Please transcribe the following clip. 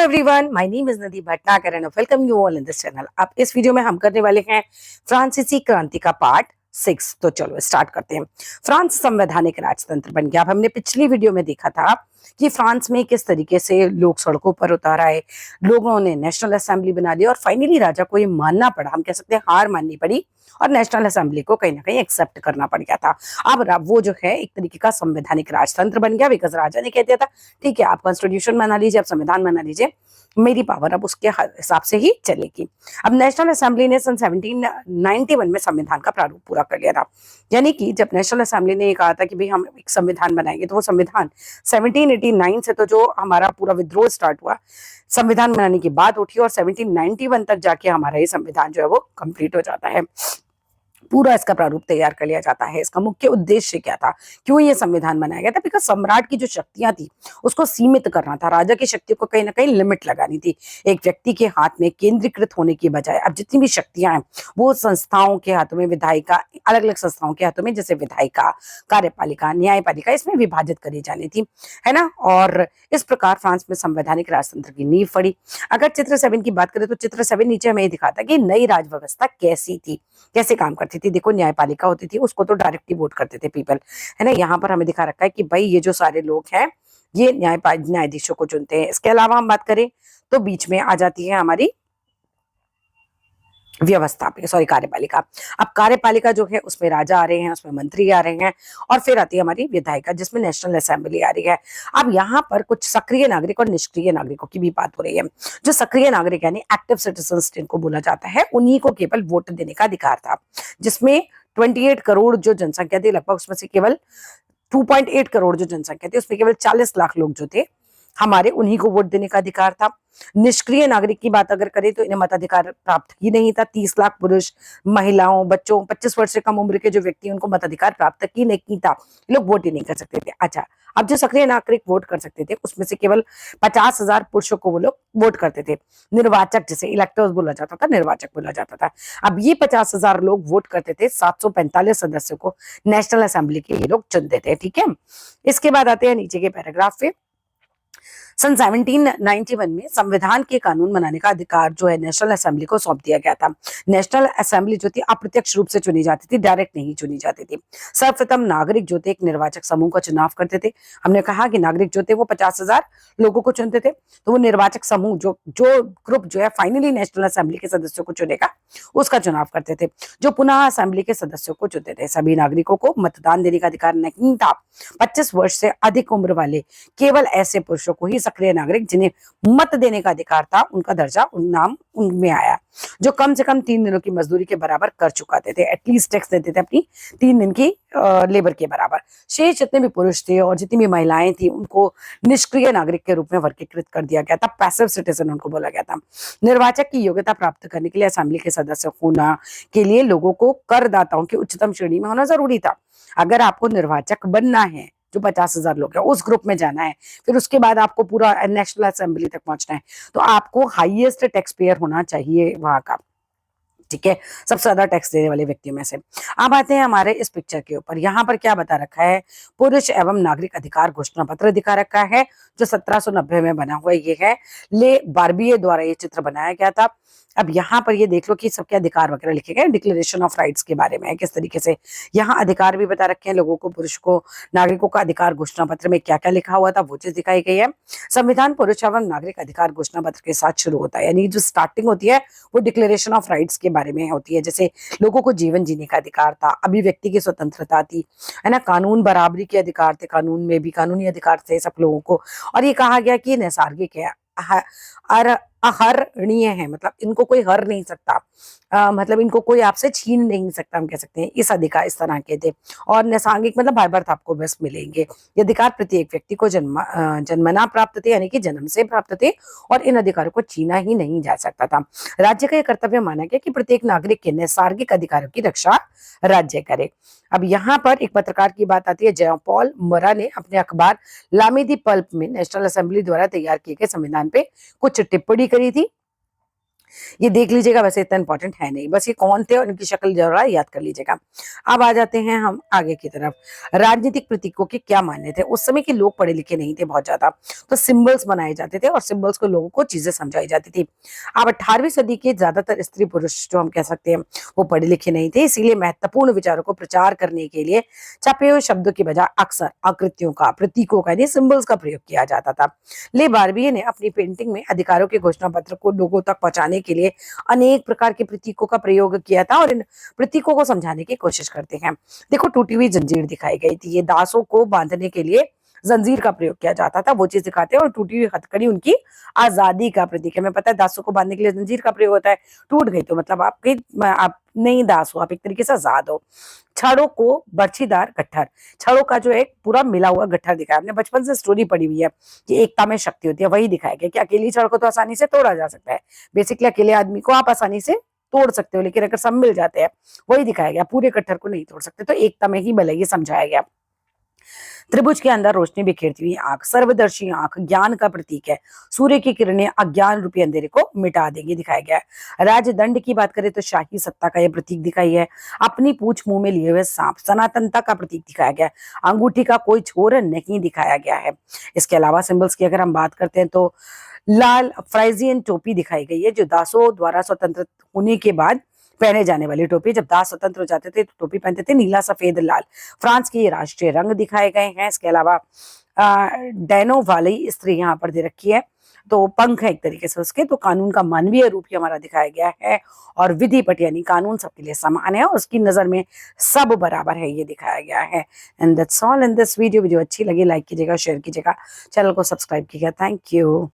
Hello everyone, my name is Nadi Bhatnagar and welcome you all in this channel. अब इस video में हम करने वाले हैं फ्रांसीसी क्रांति का पार्ट 6। तो चलो स्टार्ट करते हैं। फ्रांस संवैधानिक राजतंत्र बन गया। अब हमने पिछली वीडियो में देखा था कि फ्रांस में किस तरीके से लोग सड़कों पर उतर आए, लोगों ने नेशनल असेंबली बना ली और फाइनली राजा को ये मानना पड़ा, हम कह सकते हैं हार माननी पड़ी और नेशनल असेंबली को कहीं ना कहीं एक्सेप्ट करना पड़ गया था। अब वो जो है एक तरीके का संवैधानिक राजतंत्र बन गया, बिकॉज राजा ने कह दिया था ठीक है आप कॉन्स्टिट्यूशन बना लीजिए, आप संविधान बना लीजिए, मेरी पावर अब उसके हिसाब से ही चलेगी। अब नेशनल असेंबली ने सन 1791 में संविधान का प्रारूप पूरा कर लिया था। यानी कि जब नेशनल असेंबली ने कहा था कि भाई हम एक संविधान बनाएंगे, तो वो संविधान 1789 से तो जो हमारा पूरा विद्रोह स्टार्ट हुआ, संविधान बनाने की बात उठी और 1791 तक जाके हमारा ये संविधान जो है वो कंप्लीट हो जाता है। पूरा इसका प्रारूप तैयार कर लिया जाता है। इसका मुख्य उद्देश्य क्या था, क्यों ये संविधान बनाया गया था? बिकॉज सम्राट की जो शक्तियां थी उसको सीमित करना था, राजा की शक्तियों को कहीं ना कहीं लिमिट लगानी थी। एक व्यक्ति के हाथ में केंद्रीकृत होने की बजाय अब जितनी भी शक्तियां हैं वो संस्थाओं के हाथों में, विधायिका अलग अलग संस्थाओं के हाथों में, जैसे विधायिका, कार्यपालिका, न्यायपालिका, इसमें विभाजित करी जानी थी, है ना। और इस प्रकार फ्रांस में संवैधानिक राजतंत्र की नींव पड़ी। अगर चित्र 7 की बात करें तो चित्र 7 नीचे हमें दिखाता कि नई राज व्यवस्था कैसी थी, कैसे काम करती थी। देखो न्यायपालिका होती थी, उसको तो डायरेक्टली वोट करते थे पीपल, है ना। यहाँ पर हमें दिखा रखा है कि भाई ये जो सारे लोग हैं ये न्यायाधीशों को चुनते हैं। इसके अलावा हम बात करें तो बीच में आ जाती है हमारी व्यवस्था, सॉरी कार्यपालिका। अब कार्यपालिका जो है उसमें राजा आ रहे हैं, उसमें मंत्री आ रहे हैं और फिर आती है हमारी विधायिका जिसमें नेशनल असेंबली आ रही है। अब यहाँ पर कुछ सक्रिय नागरिक और निष्क्रिय नागरिकों की भी बात हो रही है। जो सक्रिय नागरिक यानी एक्टिव सिटीजन्स जिनको बोला जाता है, उन्हीं को केवल वोट देने का अधिकार था, जिसमें 28 करोड़ जो जनसंख्या थी लगभग, उसमें से केवल 2.8 करोड़ जो जनसंख्या थी उसमें केवल 40 लाख लोग जो थे हमारे, उन्हीं को वोट देने का अधिकार था। निष्क्रिय नागरिक की बात अगर करें तो इन्हें मताधिकार प्राप्त ही नहीं था। 30 लाख पुरुष, महिलाओं, बच्चों, 25 वर्ष से कम उम्र के जो व्यक्ति उनको मताधिकार प्राप्त ही नहीं था, लोग वोट ही नहीं कर सकते थे। अच्छा, अब जो सक्रिय नागरिक वोट कर सकते थे उसमें से केवल 50,000 पुरुषों को वो लोग वोट करते थे। निर्वाचक, जिसे इलेक्टर्स बोला जाता था, निर्वाचक बोला जाता था। अब ये 50,000 लोग वोट करते थे, 745 सदस्यों को नेशनल असेंबली के ये लोग चुनते थे, ठीक है। इसके बाद आते हैं नीचे के पैराग्राफ पे। सन 1791 में संविधान के कानून बनाने का अधिकार जो है नेशनल असेंबली को सौंप दिया गया था। नेशनल असेंबली जो थी अप्रत्यक्ष रूप से चुनी जाती थी, डायरेक्ट नहीं चुनी जाती थी। सर्वप्रथम नागरिक जो थे एक निर्वाचक समूह का चुनाव करते थे। हमने कहा कि नागरिक जो थे वो 50,000 लोगों को चुनते थे, तो वो निर्वाचक समूह जो जो ग्रुप जो है फाइनली नेशनल असेंबली के सदस्यों को चुनेगा उसका चुनाव करते थे, जो पुनः असेंबली के सदस्यों को चुनते थे। सभी नागरिकों को मतदान देने का अधिकार नहीं था। 25 वर्ष से अधिक उम्र वाले केवल ऐसे पुरुषों को ही सक्रिय नागरिक जिन्हें मत देने का अधिकार था उनका दर्जा, नाम उनमें आया। जो कम से कम 3 दिनों की मजदूरी के बराबर कर चुकाते थे, एटलीस्ट टैक्स देते थे अपनी 3 दिन की लेबर के बराबर। शेष जितने भी पुरुष थे और जितनी भी महिलाएं थी उनको निष्क्रिय नागरिक के रूप में वर्गीकृत कर दिया गया था, पैसिव सिटीजन उनको बोला गया था। निर्वाचक की योग्यता प्राप्त करने के लिए असेंबली के सदस्य होना के लिए लोगों को करदाताओं की उच्चतम श्रेणी में होना जरूरी था। अगर आपको निर्वाचक बनना है, जो 50,000 लोग हैं उस ग्रुप में जाना है, फिर उसके बाद आपको पूरा नेशनल असेंबली तक पहुंचना है, तो आपको हाईएस्ट टैक्स पेयर होना चाहिए वहां का, ठीक है, सबसे ज्यादा टैक्स देने वाले व्यक्तियों में से। अब आते हैं हमारे इस पिक्चर के ऊपर। यहाँ पर क्या बता रखा है, पुरुष एवं नागरिक अधिकार घोषणा पत्र दिखा रखा है जो 1790 में बना हुआ। ये है ले बार्बिए द्वारा ये चित्र बनाया गया था। अब यहाँ पर ये देख लो कि सबके अधिकार वगैरह लिखे गए, डिक्लेरेशन ऑफ राइट्स के बारे में है किस तरीके से। यहाँ अधिकार भी बता रखे हैं लोगों को, पुरुष को, नागरिकों का अधिकार घोषणा पत्र में क्या क्या लिखा हुआ था वो चीज दिखाई गई है। संविधान पुरुष एवं नागरिक अधिकार घोषणा पत्र के साथ शुरू होता है, यानी जो स्टार्टिंग होती है वो डिक्लेरेशन ऑफ राइट्स के बारे में होती है। जैसे लोगों को जीवन जीने का अधिकार था, अभिव्यक्ति की स्वतंत्रता थी, है ना, कानून बराबरी के अधिकार थे, कानून में भी कानूनी अधिकार थे सब लोगों को। और ये कहा गया कि नैसर्गिक है, अहरणीय है, मतलब इनको कोई हर नहीं सकता, मतलब इनको कोई आपसे छीन नहीं सकता, हम कह सकते हैं इस अधिकार इस तरह के थे। और नैसर्गिक मतलब बार बार आपको बस मिलेंगे। ये अधिकार प्रत्येक व्यक्ति को जन्मना प्राप्त थे, यानी कि जन्म से प्राप्त थे, और इन अधिकारों को छीना ही नहीं जा सकता था। राज्य का यह कर्तव्य माना गया कि प्रत्येक नागरिक के नैसर्गिक अधिकारों की रक्षा राज्य करे। अब यहाँ पर एक पत्रकार की बात आती है। जॉन पॉल मोरा ने अपने अखबार लामी दी पल्प में नेशनल असेंबली द्वारा तैयार किए गए संविधान पे कुछ टिप्पणी करी थी। ये देख लीजिएगा, वैसे इतना इंपॉर्टेंट है नहीं, बस ये कौन थे और इनकी शक्ल जरा याद कर लीजिएगा। अब आ जाते हैं हम आगे की तरफ। राजनीतिक प्रतीकों के क्या मान्य थे? उस समय के लोग पढ़े लिखे नहीं थे बहुत ज्यादा, तो सिंबल्स बनाए जाते थे और सिंबल्स को लोगों को चीजें समझाई जाती थी। अब 18वीं सदी के ज्यादातर स्त्री पुरुष जो हम कह सकते हैं वो पढ़े लिखे नहीं थे, इसीलिए महत्वपूर्ण विचारों को प्रचार करने के लिए छपे हुए शब्दों की बजाय अक्सर आकृतियों का, प्रतीकों का यानी सिंबल्स का प्रयोग किया जाता था। ले बार्बिये ने अपनी पेंटिंग में अधिकारों के घोषणा पत्र को लोगों तक पहुंचाने के लिए अनेक प्रकार के प्रतीकों का प्रयोग किया था और इन प्रतीकों को समझाने की कोशिश करते हैं। देखो, टूटी हुई जंजीर दिखाई गई थी, ये दासों को बांधने के लिए जंजीर का प्रयोग किया जाता था, वो चीज दिखाते हैं। और टूटी हुई हथकड़ी उनकी आजादी का प्रतीक है। हमें पता है दासों को बांधने के लिए जंजीर का प्रयोग होता है, टूट गई तो मतलब आप नहीं दास हो, आप एक तरीके से आजाद हो। छड़ों को बर्छीदार गट्ठर, छड़ों का जो एक पूरा मिला हुआ गट्ठर दिखाया, हमने बचपन से स्टोरी पढ़ी हुई है कि एकता में शक्ति होती है, वही दिखाया गया कि अकेली छड़ को तो आसानी से तोड़ा जा सकता है, बेसिकली अकेले आदमी को आप आसानी से तोड़ सकते हो, लेकिन अगर सब मिल जाते हैं, वही दिखाया गया, पूरे गट्ठर को नहीं तोड़ सकते, तो एकता में ही भले ये समझाया गया। त्रिभुज के अंदर रोशनी बिखेरती हुई आंख, सर्वदर्शी आंख ज्ञान का प्रतीक है, सूर्य की किरणें अज्ञान रूपी अंधेरे को मिटा देंगी, दिखाया गया है। राजदंड की बात करें तो शाही सत्ता का यह प्रतीक दिखाई है। अपनी पूंछ मुंह में लिए हुए सांप सनातनता का प्रतीक दिखाया गया है। अंगूठी का कोई छोर नहीं दिखाया गया है। इसके अलावा सिंबल्स की अगर हम बात करते हैं तो लाल फ्राइजियन टोपी दिखाई गई है, जो दासों द्वारा स्वतंत्र होने के बाद पहने जाने वाली टोपी। जब दास स्वतंत्र हो जाते थे तो टोपी पहनते थे, नीला सफेद लाल। फ्रांस के ये राष्ट्रीय रंग दिखाए गए हैं। इसके अलावा डैनो वाली स्त्री यहाँ पर दे रखी है, तो पंख है एक तरीके से उसके। तो कानून का मानवीय रूप ही हमारा दिखाया गया है और विधिपट यानी कानून सबके लिए समान है और उसकी नजर में सब बराबर है, ये दिखाया गया है। And that's all in this video. Video अच्छी लगी लाइक कीजिएगा, शेयर कीजिएगा, चैनल को सब्सक्राइब कीजिएगा। Thank you.